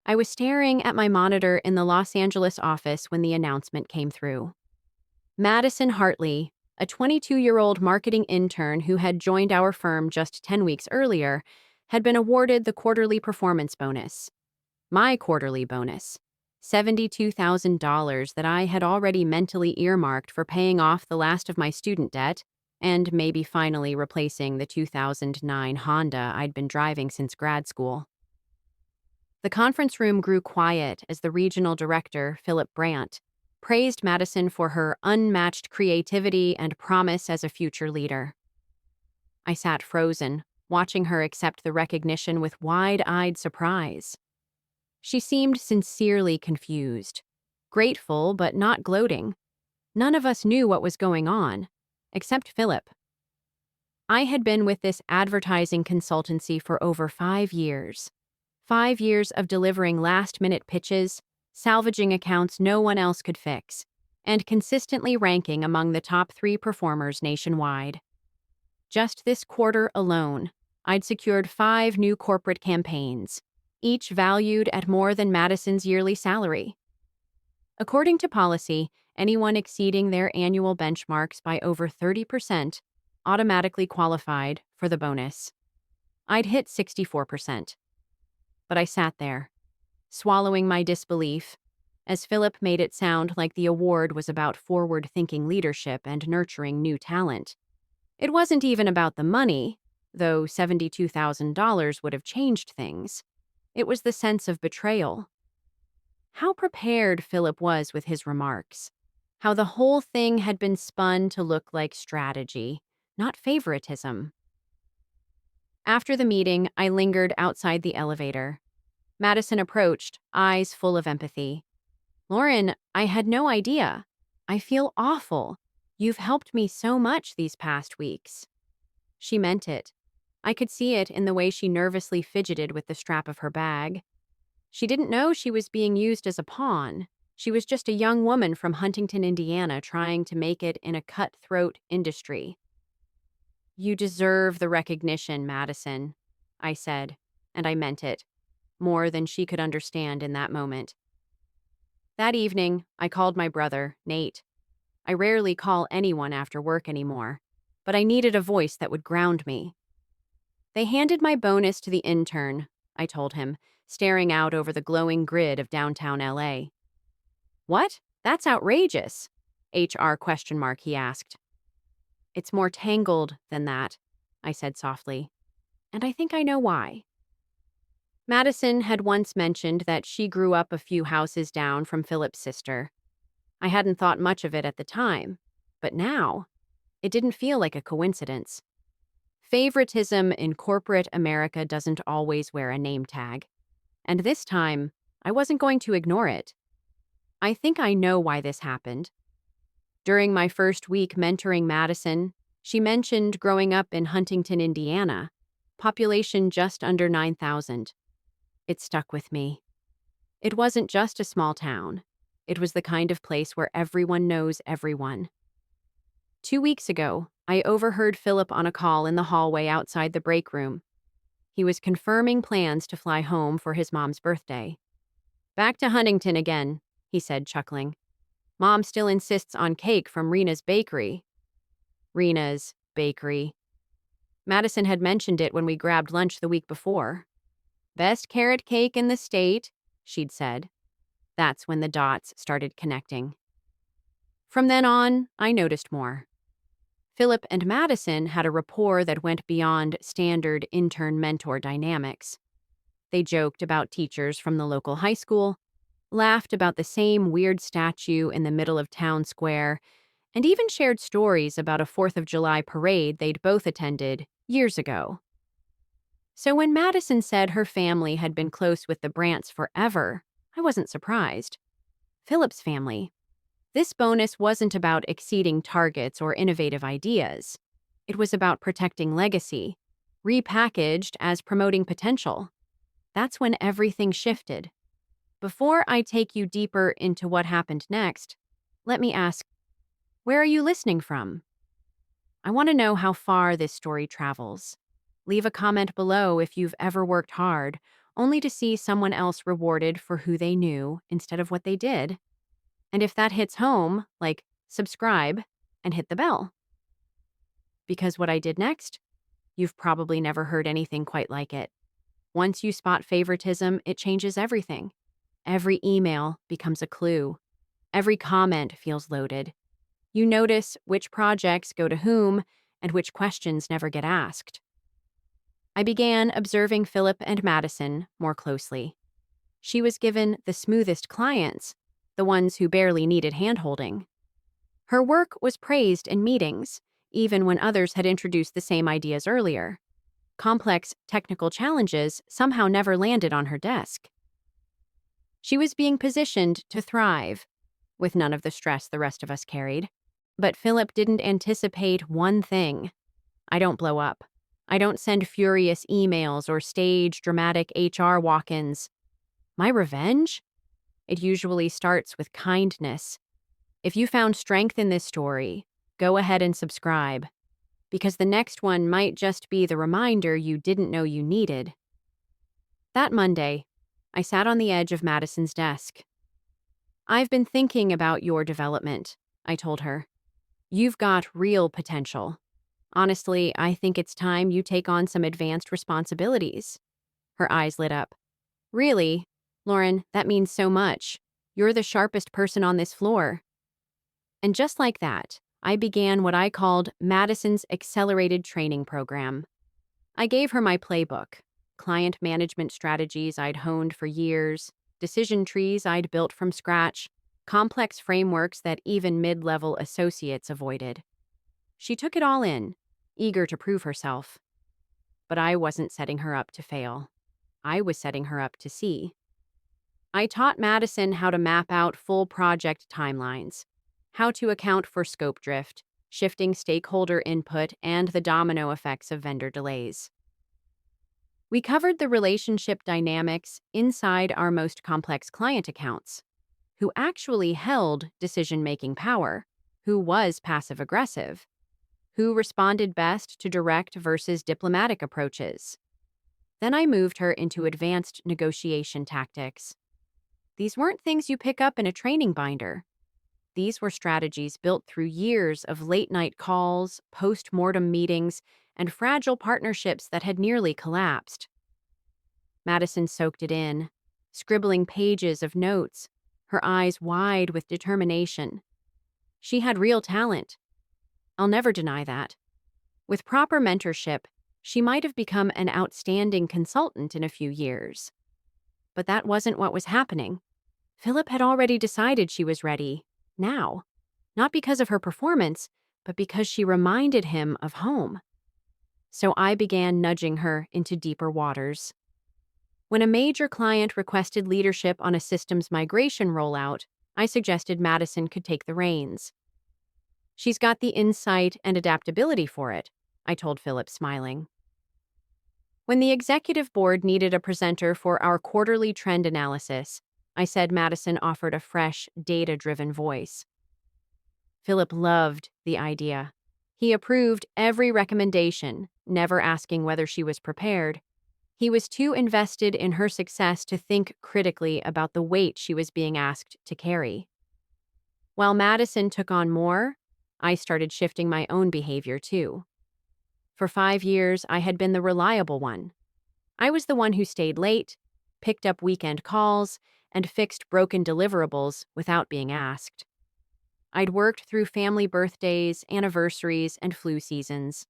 I was staring at my monitor in the Los Angeles office when the announcement came through. Madison Hartley, a 22-year-old marketing intern who had joined our firm just 10 weeks earlier, had been awarded the quarterly performance bonus. My quarterly bonus. $72,000 that I had already mentally earmarked for paying off the last of my student debt and maybe finally replacing the 2009 Honda I'd been driving since grad school. The conference room grew quiet as the regional director, Philip Brandt, praised Madison for her unmatched creativity and promise as a future leader. I sat frozen, watching her accept the recognition with wide-eyed surprise. She seemed sincerely confused, grateful but not gloating. None of us knew what was going on, except Philip. I had been with this advertising consultancy for over 5 years. 5 years of delivering last-minute pitches, salvaging accounts no one else could fix, and consistently ranking among the top 3 performers nationwide. Just this quarter alone, I'd secured 5 new corporate campaigns, each valued at more than Madison's yearly salary. According to policy, anyone exceeding their annual benchmarks by over 30% automatically qualified for the bonus. I'd hit 64%. But I sat there, swallowing my disbelief, as Philip made it sound like the award was about forward-thinking leadership and nurturing new talent. It wasn't even about the money, though $72,000 would have changed things. It was the sense of betrayal. How prepared Philip was with his remarks. How the whole thing had been spun to look like strategy, not favoritism. After the meeting, I lingered outside the elevator. Madison approached, eyes full of empathy. "Lauren, I had no idea. I feel awful. You've helped me so much these past weeks." She meant it. I could see it in the way she nervously fidgeted with the strap of her bag. She didn't know she was being used as a pawn. She was just a young woman from Huntington, Indiana, trying to make it in a cutthroat industry. "You deserve the recognition, Madison," I said, and I meant it, more than she could understand in that moment. That evening, I called my brother, Nate. I rarely call anyone after work anymore, but I needed a voice that would ground me. "They handed my bonus to the intern," I told him, staring out over the glowing grid of downtown LA. "What? That's outrageous!" HR ? He asked. "It's more tangled than that," I said softly, "and I think I know why." Madison had once mentioned that she grew up a few houses down from Philip's sister. I hadn't thought much of it at the time, but now, it didn't feel like a coincidence. Favoritism in corporate America doesn't always wear a name tag, and this time, I wasn't going to ignore it. I think I know why this happened. During my first week mentoring Madison, she mentioned growing up in Huntington, Indiana, population just under 9,000. It stuck with me. It wasn't just a small town. It was the kind of place where everyone knows everyone. 2 weeks ago, I overheard Philip on a call in the hallway outside the break room. He was confirming plans to fly home for his mom's birthday. "Back to Huntington again," he said, chuckling. "Mom still insists on cake from Rena's bakery." Rena's bakery. Madison had mentioned it when we grabbed lunch the week before. "Best carrot cake in the state," she'd said. That's when the dots started connecting. From then on, I noticed more. Philip and Madison had a rapport that went beyond standard intern-mentor dynamics. They joked about teachers from the local high school, laughed about the same weird statue in the middle of town square, and even shared stories about a 4th of July parade they'd both attended years ago. So when Madison said her family had been close with the Brandts forever, I wasn't surprised. Philip's family. This bonus wasn't about exceeding targets or innovative ideas. It was about protecting legacy, repackaged as promoting potential. That's when everything shifted. Before I take you deeper into what happened next, let me ask, where are you listening from? I want to know how far this story travels. Leave a comment below if you've ever worked hard only to see someone else rewarded for who they knew instead of what they did. And if that hits home, like subscribe and hit the bell. Because what I did next, you've probably never heard anything quite like it. Once you spot favoritism, it changes everything. Every email becomes a clue. Every comment feels loaded. You notice which projects go to whom and which questions never get asked. I began observing Philip and Madison more closely. She was given the smoothest clients, the ones who barely needed handholding. Her work was praised in meetings, even when others had introduced the same ideas earlier. Complex technical challenges somehow never landed on her desk. She was being positioned to thrive, with none of the stress the rest of us carried. But Philip didn't anticipate one thing. I don't blow up. I don't send furious emails or stage dramatic HR walk-ins. My revenge? It usually starts with kindness. If you found strength in this story, go ahead and subscribe, because the next one might just be the reminder you didn't know you needed. That Monday, I sat on the edge of Madison's desk. "I've been thinking about your development," I told her. "You've got real potential. Honestly, I think it's time you take on some advanced responsibilities." Her eyes lit up. "Really? Lauren, that means so much. You're the sharpest person on this floor." And just like that, I began what I called Madison's Accelerated Training Program. I gave her my playbook, client management strategies I'd honed for years, decision trees I'd built from scratch, complex frameworks that even mid-level associates avoided. She took it all in, eager to prove herself. But I wasn't setting her up to fail. I was setting her up to see. I taught Madison how to map out full project timelines, how to account for scope drift, shifting stakeholder input, and the domino effects of vendor delays. We covered the relationship dynamics inside our most complex client accounts. Who actually held decision-making power? Who was passive-aggressive? Who responded best to direct versus diplomatic approaches? Then I moved her into advanced negotiation tactics. These weren't things you pick up in a training binder. These were strategies built through years of late-night calls, post-mortem meetings, and fragile partnerships that had nearly collapsed. Madison soaked it in, scribbling pages of notes, her eyes wide with determination. She had real talent. I'll never deny that. With proper mentorship, she might have become an outstanding consultant in a few years. But that wasn't what was happening. Philip had already decided she was ready, now. Not because of her performance, but because she reminded him of home. So I began nudging her into deeper waters. When a major client requested leadership on a systems migration rollout, I suggested Madison could take the reins. "She's got the insight and adaptability for it," I told Philip, smiling. When the executive board needed a presenter for our quarterly trend analysis, I said Madison offered a fresh, data-driven voice. Philip loved the idea. He approved every recommendation, never asking whether she was prepared. He was too invested in her success to think critically about the weight she was being asked to carry. While Madison took on more, I started shifting my own behavior too. For 5 years, I had been the reliable one. I was the one who stayed late, picked up weekend calls, and fixed broken deliverables without being asked. I'd worked through family birthdays, anniversaries, and flu seasons.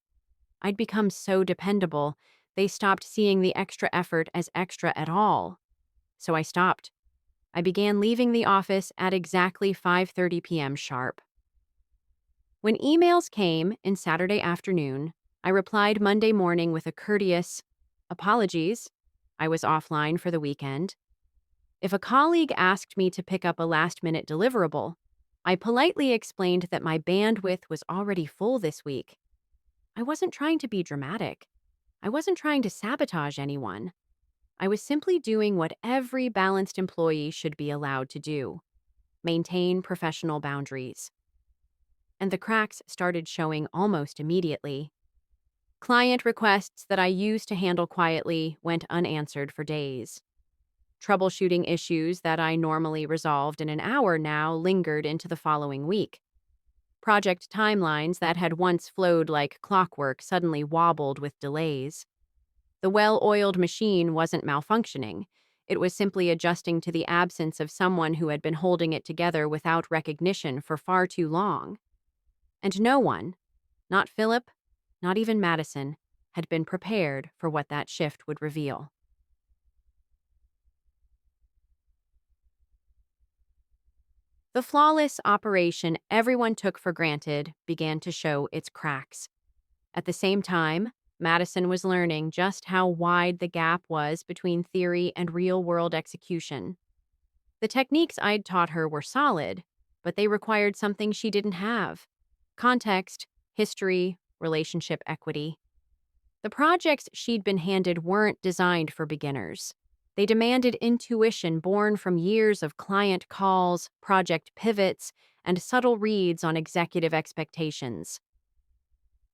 I'd become so dependable, they stopped seeing the extra effort as extra at all. So I stopped. I began leaving the office at exactly 5:30 p.m. sharp. When emails came in Saturday afternoon, I replied Monday morning with a courteous, "Apologies, I was offline for the weekend." If a colleague asked me to pick up a last-minute deliverable, I politely explained that my bandwidth was already full this week. I wasn't trying to be dramatic. I wasn't trying to sabotage anyone. I was simply doing what every balanced employee should be allowed to do: maintain professional boundaries. And the cracks started showing almost immediately. Client requests that I used to handle quietly went unanswered for days. Troubleshooting issues that I normally resolved in an hour now lingered into the following week. Project timelines that had once flowed like clockwork suddenly wobbled with delays. The well oiled machine wasn't malfunctioning. It was simply adjusting to the absence of someone who had been holding it together without recognition for far too long. And no one, not Philip, not even Madison, had been prepared for what that shift would reveal. The flawless operation everyone took for granted began to show its cracks. At the same time, Madison was learning just how wide the gap was between theory and real world execution. The techniques I'd taught her were solid, but they required something she didn't have: context, history, relationship equity. The projects she'd been handed weren't designed for beginners. They demanded intuition born from years of client calls, project pivots, and subtle reads on executive expectations.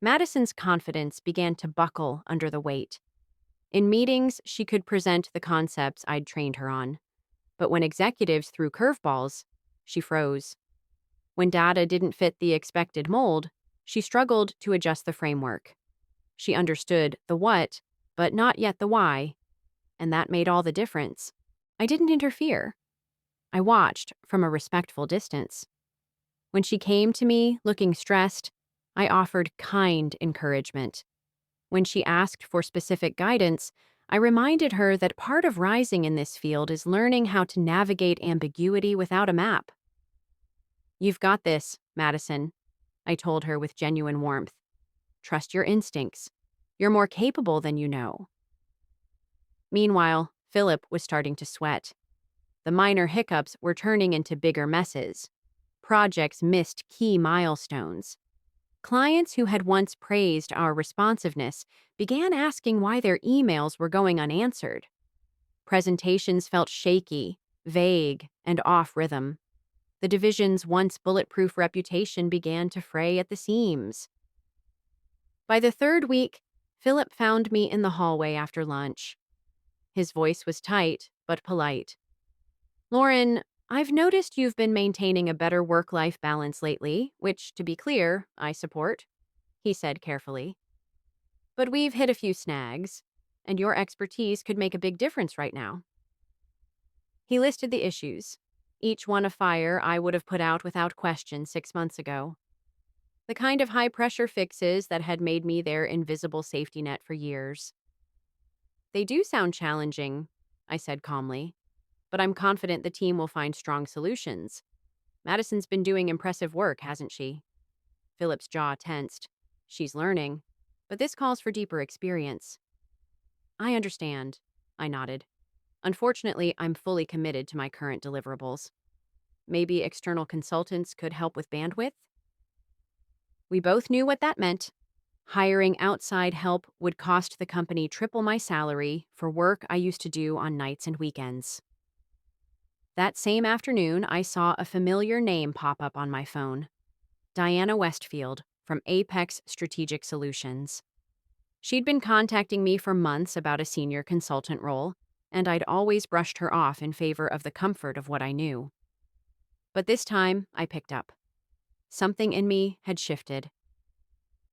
Madison's confidence began to buckle under the weight. In meetings, she could present the concepts I'd trained her on. But when executives threw curveballs, she froze. When data didn't fit the expected mold, she struggled to adjust the framework. She understood the what, but not yet the why, and that made all the difference. I didn't interfere. I watched from a respectful distance. When she came to me looking stressed, I offered kind encouragement. When she asked for specific guidance, I reminded her that part of rising in this field is learning how to navigate ambiguity without a map. "You've got this, Madison," I told her with genuine warmth. "Trust your instincts. You're more capable than you know." Meanwhile, Philip was starting to sweat. The minor hiccups were turning into bigger messes. Projects missed key milestones. Clients who had once praised our responsiveness began asking why their emails were going unanswered. Presentations felt shaky, vague, and off rhythm. The division's once bulletproof reputation began to fray at the seams. By the third week, Philip found me in the hallway after lunch. His voice was tight, but polite. "Lauren, I've noticed you've been maintaining a better work-life balance lately, which, to be clear, I support," he said carefully. "But we've hit a few snags, and your expertise could make a big difference right now." He listed the issues, each one a fire I would have put out without question 6 months ago. The kind of high-pressure fixes that had made me their invisible safety net for years. "They do sound challenging," I said calmly, "but I'm confident the team will find strong solutions. Madison's been doing impressive work, hasn't she?" Philip's jaw tensed. "She's learning, but this calls for deeper experience." "I understand," I nodded. "Unfortunately, I'm fully committed to my current deliverables. Maybe external consultants could help with bandwidth?" We both knew what that meant. Hiring outside help would cost the company triple my salary for work I used to do on nights and weekends. That same afternoon, I saw a familiar name pop up on my phone: Diana Westfield from Apex Strategic Solutions. She'd been contacting me for months about a senior consultant role, and I'd always brushed her off in favor of the comfort of what I knew. But this time, I picked up. Something in me had shifted.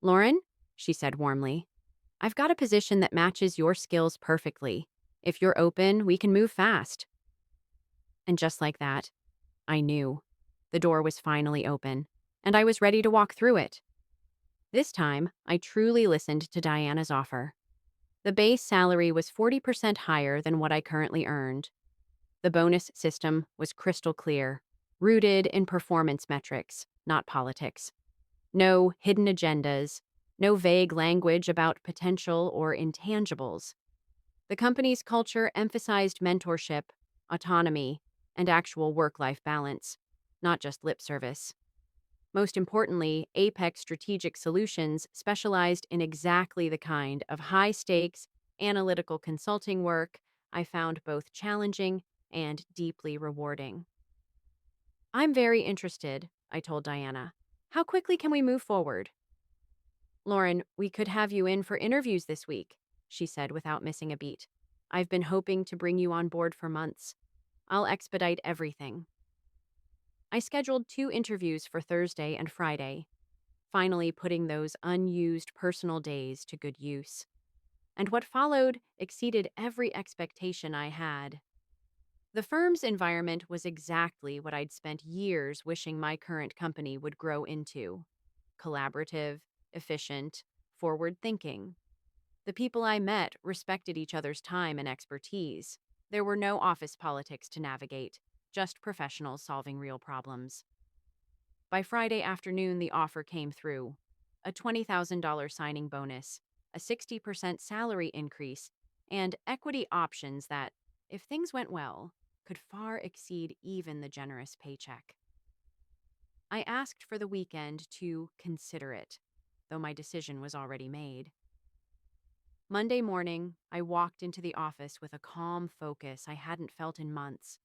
"Lauren," she said warmly, "I've got a position that matches your skills perfectly. If you're open, we can move fast." And just like that, I knew. The door was finally open, and I was ready to walk through it. This time, I truly listened to Diana's offer. The base salary was 40% higher than what I currently earned. The bonus system was crystal clear, rooted in performance metrics, not politics. No hidden agendas, no vague language about potential or intangibles. The company's culture emphasized mentorship, autonomy, and actual work-life balance, not just lip service. Most importantly, Apex Strategic Solutions specialized in exactly the kind of high-stakes, analytical consulting work I found both challenging and deeply rewarding. "I'm very interested," I told Diana. "How quickly can we move forward?" Lauren, we could have you in for interviews this week, she said without missing a beat. I've been hoping to bring you on board for months. I'll expedite everything. I scheduled 2 interviews for Thursday and Friday, finally putting those unused personal days to good use. And what followed exceeded every expectation I had. The firm's environment was exactly what I'd spent years wishing my current company would grow into: collaborative, efficient, forward thinking. The people I met respected each other's time and expertise. There were no office politics to navigate, just professionals solving real problems. By Friday afternoon, the offer came through: a $20,000 signing bonus, a 60% salary increase, and equity options that, if things went well, could far exceed even the generous paycheck. I asked for the weekend to consider it, though my decision was already made. Monday morning, I walked into the office with a calm focus I hadn't felt in months.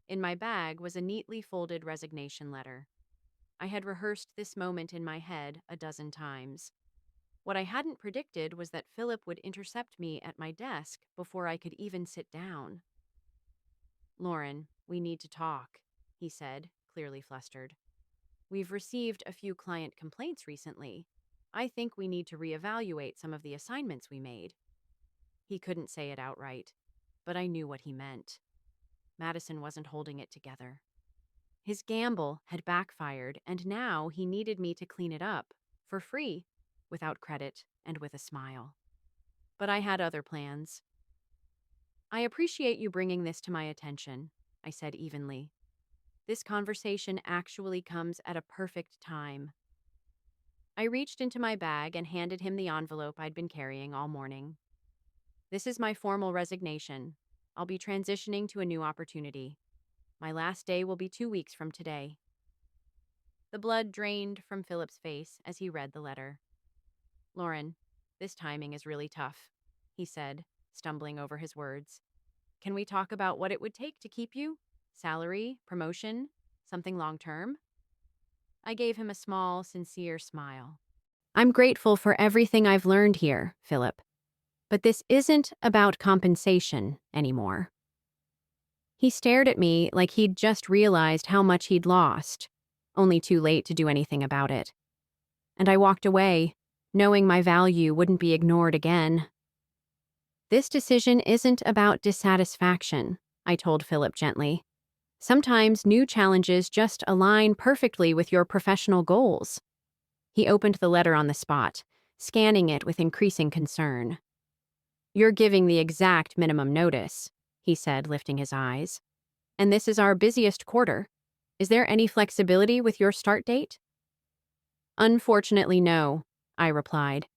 In my bag was a neatly folded resignation letter. I had rehearsed this moment in my head a dozen times. What I hadn't predicted was that Philip would intercept me at my desk before I could even sit down. "Lauren, we need to talk," he said, clearly flustered. "We've received a few client complaints recently. I think we need to reevaluate some of the assignments we made." He couldn't say it outright, but I knew what he meant. Madison wasn't holding it together. His gamble had backfired, and now he needed me to clean it up, for free, without credit, and with a smile. But I had other plans. "I appreciate you bringing this to my attention," I said evenly. "This conversation actually comes at a perfect time." I reached into my bag and handed him the envelope I'd been carrying all morning. "This is my formal resignation. I'll be transitioning to a new opportunity. My last day will be 2 weeks from today." The blood drained from Philip's face as he read the letter. "Lauren, this timing is really tough," he said, stumbling over his words. "Can we talk about what it would take to keep you? Salary, promotion, something long-term?" I gave him a small, sincere smile. "I'm grateful for everything I've learned here, Philip. But this isn't about compensation anymore." He stared at me like he'd just realized how much he'd lost, only too late to do anything about it. And I walked away, knowing my value wouldn't be ignored again. "This decision isn't about dissatisfaction," I told Philip gently. "Sometimes new challenges just align perfectly with your professional goals." He opened the letter on the spot, scanning it with increasing concern. "You're giving the exact minimum notice," he said, lifting his eyes. "And this is our busiest quarter. Is there any flexibility with your start date?" "Unfortunately, no," I replied.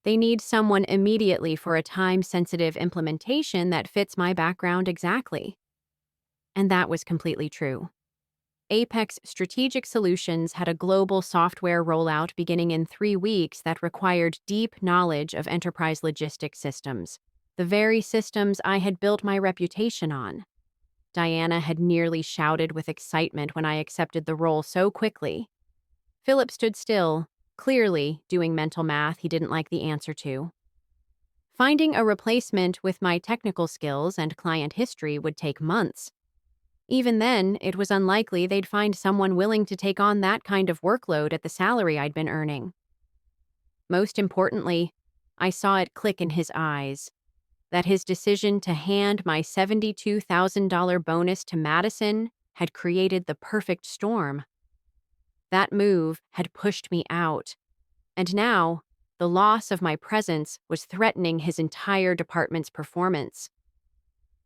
"They need someone immediately for a time-sensitive implementation that fits my background exactly." And that was completely true. Apex Strategic Solutions had a global software rollout beginning in 3 weeks that required deep knowledge of enterprise logistics systems, the very systems I had built my reputation on. Diana had nearly shouted with excitement when I accepted the role so quickly. Philip stood still, clearly doing mental math he didn't like the answer to. Finding a replacement with my technical skills and client history would take months. Even then, it was unlikely they'd find someone willing to take on that kind of workload at the salary I'd been earning. Most importantly, I saw it click in his eyes, that his decision to hand my $72,000 bonus to Madison had created the perfect storm. That move had pushed me out, and now the loss of my presence was threatening his entire department's performance.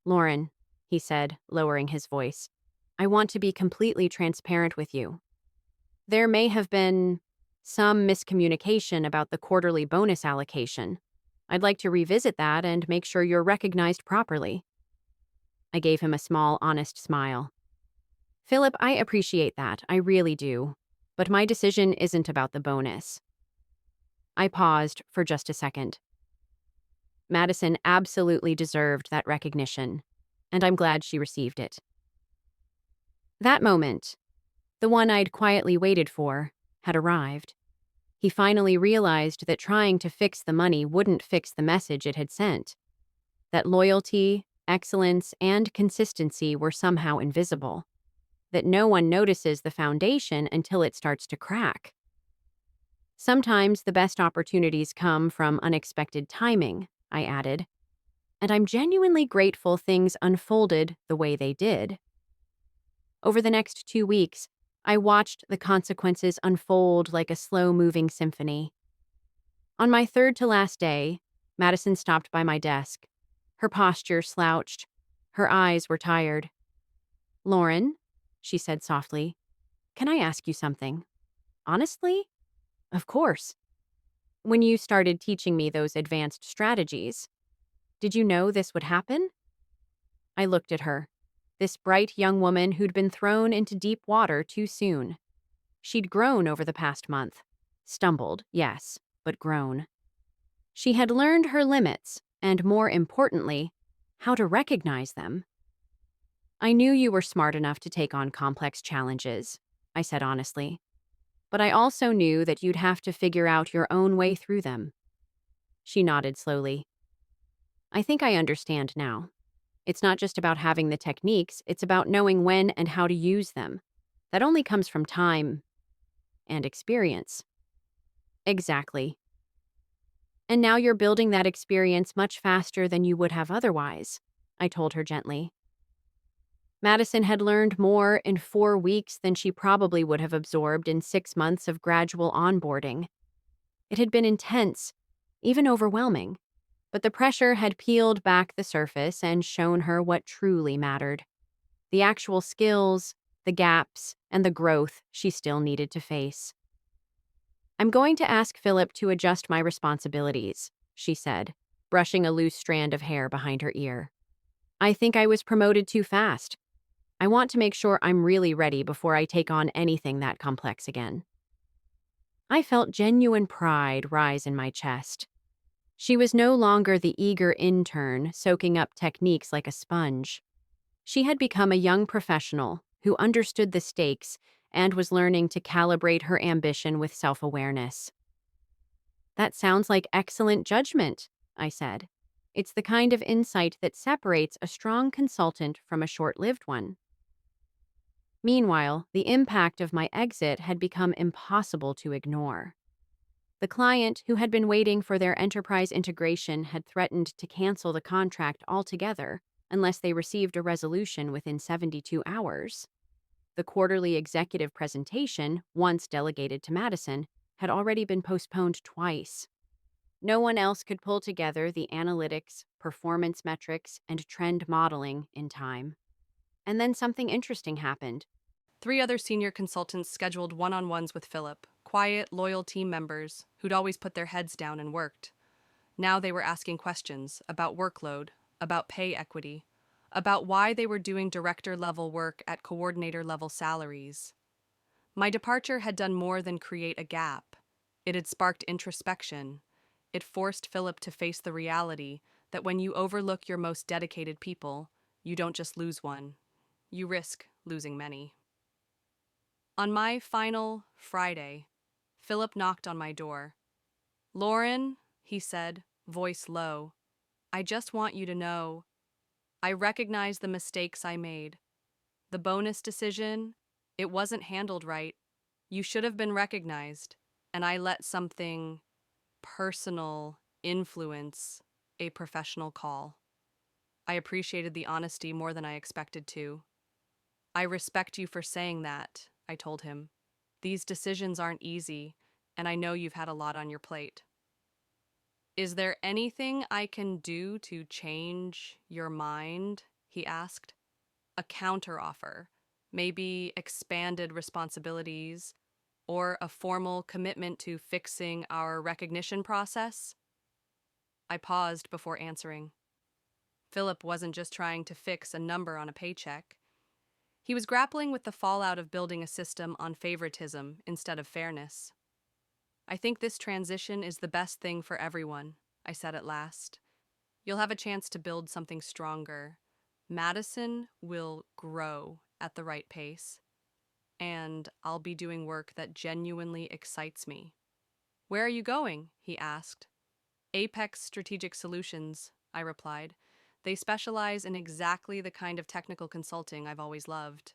"Lauren," he said, lowering his voice, "I want to be completely transparent with you. There may have been some miscommunication about the quarterly bonus allocation. I'd like to revisit that and make sure you're recognized properly." I gave him a small, honest smile. "Philip, I appreciate that, I really do. But my decision isn't about the bonus." I paused for just a second. Madison absolutely deserved that recognition, and I'm glad she received it. That moment, the one I'd quietly waited for, had arrived. He finally realized that trying to fix the money wouldn't fix the message it had sent, that loyalty, excellence, and consistency were somehow invisible, that no one notices the foundation until it starts to crack. Sometimes the best opportunities come from unexpected timing, I added, and I'm genuinely grateful things unfolded the way they did. Over the next 2 weeks, I watched the consequences unfold like a slow-moving symphony. On my third to last day, Madison stopped by my desk. Her posture slouched. Her eyes were tired. "Lauren," she said softly, "can I ask you something?" "Honestly?" "Of course. When you started teaching me those advanced strategies, did you know this would happen?" I looked at her, this bright young woman who'd been thrown into deep water too soon. She'd grown over the past month. Stumbled, yes, but grown. She had learned her limits, and more importantly, how to recognize them. "I knew you were smart enough to take on complex challenges," I said honestly. "But I also knew that you'd have to figure out your own way through them." She nodded slowly. "I think I understand now. It's not just about having the techniques, it's about knowing when and how to use them. That only comes from time and experience." "Exactly. And now you're building that experience much faster than you would have otherwise," I told her gently. Madison had learned more in 4 weeks than she probably would have absorbed in 6 months of gradual onboarding. It had been intense, even overwhelming, but the pressure had peeled back the surface and shown her what truly mattered. The actual skills, the gaps, and the growth she still needed to face. "I'm going to ask Philip to adjust my responsibilities," she said, brushing a loose strand of hair behind her ear. "I think I was promoted too fast. I want to make sure I'm really ready before I take on anything that complex again." I felt genuine pride rise in my chest. She was no longer the eager intern soaking up techniques like a sponge. She had become a young professional who understood the stakes and was learning to calibrate her ambition with self-awareness. "That sounds like excellent judgment," I said. "It's the kind of insight that separates a strong consultant from a short-lived one." Meanwhile, the impact of my exit had become impossible to ignore. The client, who had been waiting for their enterprise integration, had threatened to cancel the contract altogether unless they received a resolution within 72 hours. The quarterly executive presentation, once delegated to Madison, had already been postponed twice. No one else could pull together the analytics, performance metrics, and trend modeling in time. And then something interesting happened. 3 other senior consultants scheduled one-on-ones with Philip, quiet, loyal team members who'd always put their heads down and worked. Now they were asking questions about workload, about pay equity, about why they were doing director-level work at coordinator-level salaries. My departure had done more than create a gap. It had sparked introspection. It forced Philip to face the reality that when you overlook your most dedicated people, you don't just lose one, you risk losing many. On my final Friday, Philip knocked on my door. "Lauren," he said, voice low, "I just want you to know, I recognize the mistakes I made. The bonus decision, it wasn't handled right. You should have been recognized, and I let something personal influence a professional call. I appreciated the honesty more than I expected to. I respect you for saying that," I told him. "These decisions aren't easy, and I know you've had a lot on your plate." "Is there anything I can do to change your mind?" he asked. "A counteroffer, maybe expanded responsibilities, or a formal commitment to fixing our recognition process?" I paused before answering. Philip wasn't just trying to fix a number on a paycheck. He was grappling with the fallout of building a system on favoritism instead of fairness. "I think this transition is the best thing for everyone," I said at last. "You'll have a chance to build something stronger. Madison will grow at the right pace, and I'll be doing work that genuinely excites me." Where are you going? He asked. Apex Strategic Solutions, I replied. They specialize in exactly the kind of technical consulting I've always loved.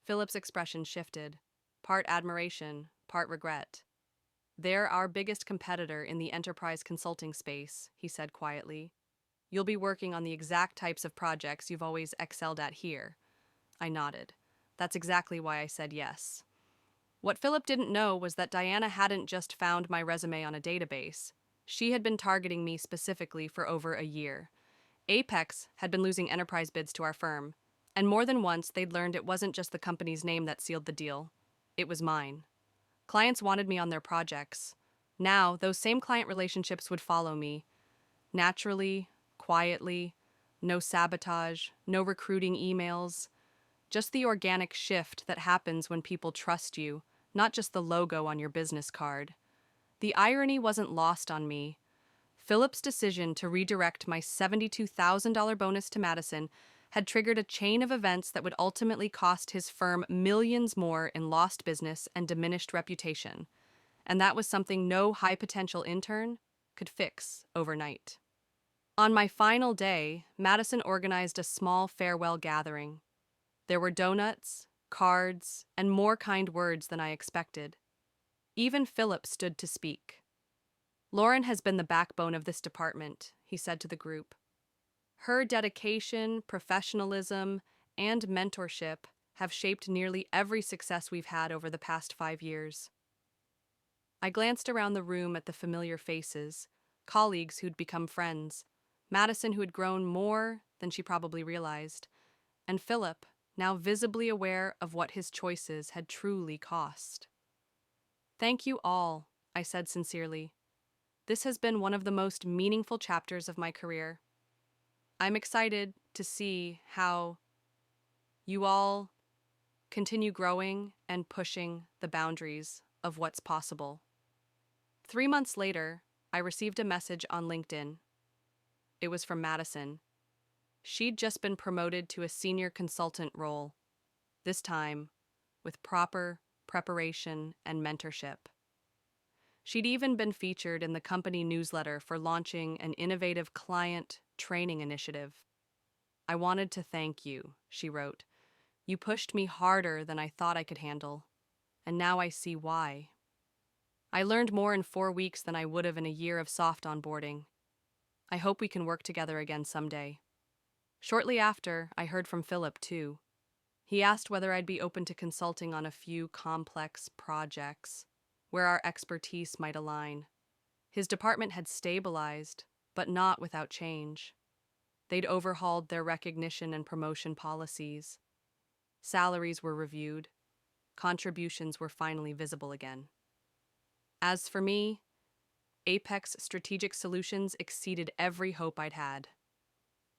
Philip's expression shifted, part admiration, part regret. They're our biggest competitor in the enterprise consulting space, he said quietly. You'll be working on the exact types of projects you've always excelled at here. I nodded. That's exactly why I said yes. What Philip didn't know was that Diana hadn't just found my resume on a database. She had been targeting me specifically for over a year. Apex had been losing enterprise bids to our firm, and more than once they'd learned it wasn't just the company's name that sealed the deal. It was mine. Clients wanted me on their projects. Now, those same client relationships would follow me. Naturally, quietly, no sabotage, no recruiting emails. Just the organic shift that happens when people trust you, not just the logo on your business card. The irony wasn't lost on me. Philip's decision to redirect my $72,000 bonus to Madison had triggered a chain of events that would ultimately cost his firm millions more in lost business and diminished reputation. And that was something no high-potential intern could fix overnight. On my final day, Madison organized a small farewell gathering. There were donuts, cards, and more kind words than I expected. Even Philip stood to speak. Lauren has been the backbone of this department, he said to the group. Her dedication, professionalism, and mentorship have shaped nearly every success we've had over the past 5 years. I glanced around the room at the familiar faces, colleagues who'd become friends, Madison who had grown more than she probably realized, and Philip, now visibly aware of what his choices had truly cost. Thank you all, I said sincerely. This has been one of the most meaningful chapters of my career. I'm excited to see how you all continue growing and pushing the boundaries of what's possible. 3 months later, I received a message on LinkedIn. It was from Madison. She'd just been promoted to a senior consultant role, this time with proper preparation and mentorship. She'd even been featured in the company newsletter for launching an innovative client training initiative. I wanted to thank you, she wrote. You pushed me harder than I thought I could handle, and now I see why. I learned more in 4 weeks than I would have in a year of soft onboarding. I hope we can work together again someday. Shortly after, I heard from Philip, too. He asked whether I'd be open to consulting on a few complex projects where our expertise might align. His department had stabilized, but not without change. They'd overhauled their recognition and promotion policies. Salaries were reviewed. Contributions were finally visible again. As for me, Apex Strategic Solutions exceeded every hope I'd had.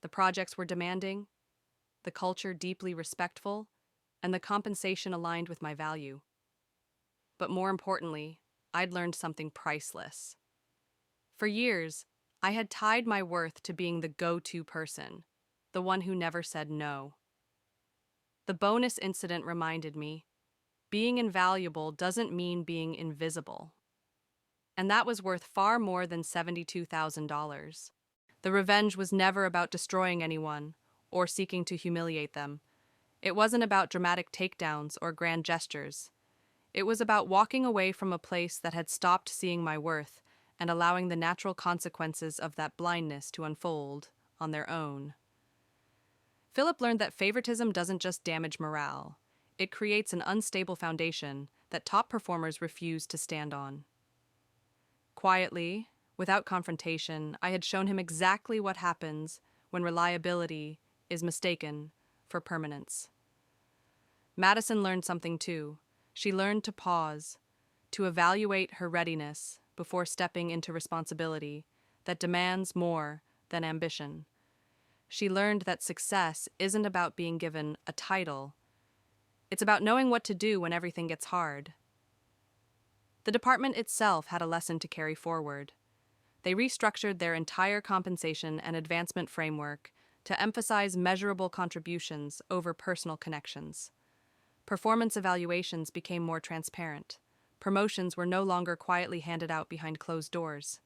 The projects were demanding, the culture deeply respectful, and the compensation aligned with my value. But more importantly, I'd learned something priceless. For years, I had tied my worth to being the go-to person, the one who never said no. The bonus incident reminded me, being invaluable doesn't mean being invisible. And that was worth far more than $72,000. The revenge was never about destroying anyone or seeking to humiliate them. It wasn't about dramatic takedowns or grand gestures. It was about walking away from a place that had stopped seeing my worth and allowing the natural consequences of that blindness to unfold on their own. Philip learned that favoritism doesn't just damage morale. It creates an unstable foundation that top performers refuse to stand on. Quietly, without confrontation, I had shown him exactly what happens when reliability is mistaken for permanence. Madison learned something too. She learned to pause, to evaluate her readiness before stepping into responsibility that demands more than ambition. She learned that success isn't about being given a title. It's about knowing what to do when everything gets hard. The department itself had a lesson to carry forward. They restructured their entire compensation and advancement framework to emphasize measurable contributions over personal connections. Performance evaluations became more transparent. Promotions were no longer quietly handed out behind closed doors.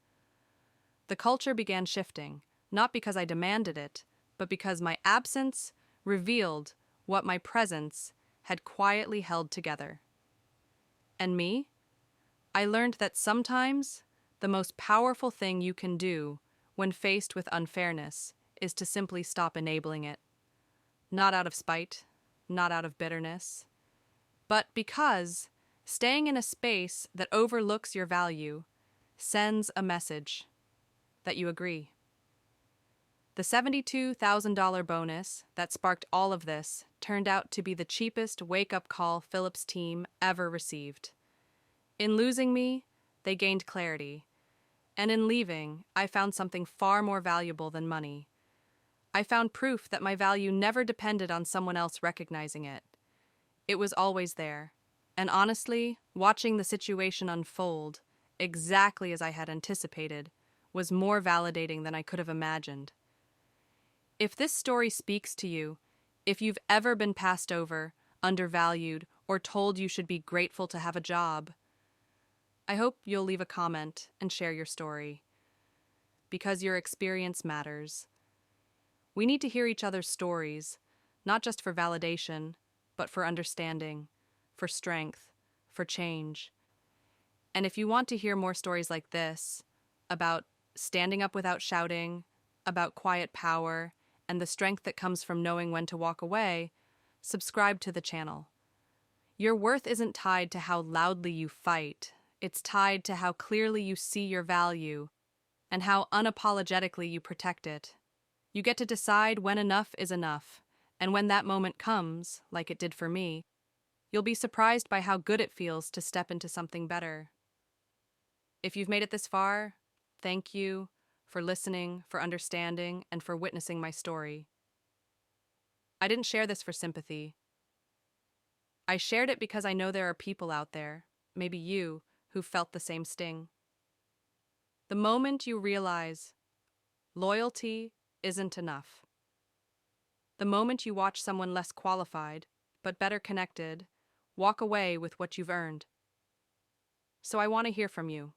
The culture began shifting, not because I demanded it, but because my absence revealed what my presence had quietly held together. And me? I learned that sometimes the most powerful thing you can do when faced with unfairness is to simply stop enabling it. Not out of spite, not out of bitterness, but because staying in a space that overlooks your value sends a message that you agree. The $72,000 bonus that sparked all of this turned out to be the cheapest wake-up call Philip's team ever received. In losing me, they gained clarity, and in leaving, I found something far more valuable than money. I found proof that my value never depended on someone else recognizing it. It was always there, and honestly, watching the situation unfold, exactly as I had anticipated, was more validating than I could have imagined. If this story speaks to you, if you've ever been passed over, undervalued, or told you should be grateful to have a job, I hope you'll leave a comment and share your story, because your experience matters. We need to hear each other's stories, not just for validation, but for understanding, for strength, for change. And if you want to hear more stories like this, about standing up without shouting, about quiet power, and the strength that comes from knowing when to walk away, subscribe to the channel. Your worth isn't tied to how loudly you fight. It's tied to how clearly you see your value and how unapologetically you protect it. You get to decide when enough is enough, and when that moment comes, like it did for me, you'll be surprised by how good it feels to step into something better. If you've made it this far, thank you for listening, for understanding, and for witnessing my story. I didn't share this for sympathy. I shared it because I know there are people out there, maybe you, who felt the same sting. The moment you realize loyalty isn't enough, the moment you watch someone less qualified, but better connected, walk away with what you've earned. So I want to hear from you.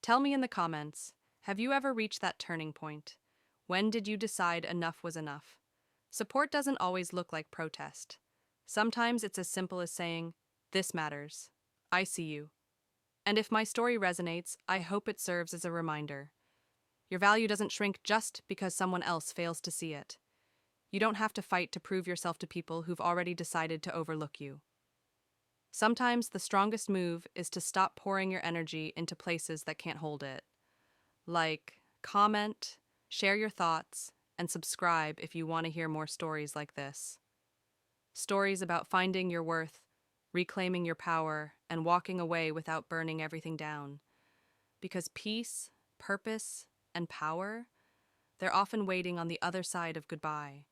Tell me in the comments, have you ever reached that turning point? When did you decide enough was enough? Support doesn't always look like protest. Sometimes it's as simple as saying, "This matters. I see you." And if my story resonates, I hope it serves as a reminder. Your value doesn't shrink just because someone else fails to see it. You don't have to fight to prove yourself to people who've already decided to overlook you. Sometimes the strongest move is to stop pouring your energy into places that can't hold it. Like, comment, share your thoughts, and subscribe if you want to hear more stories like this. Stories about finding your worth, reclaiming your power, and walking away without burning everything down. Because peace, purpose, and power, they're often waiting on the other side of goodbye.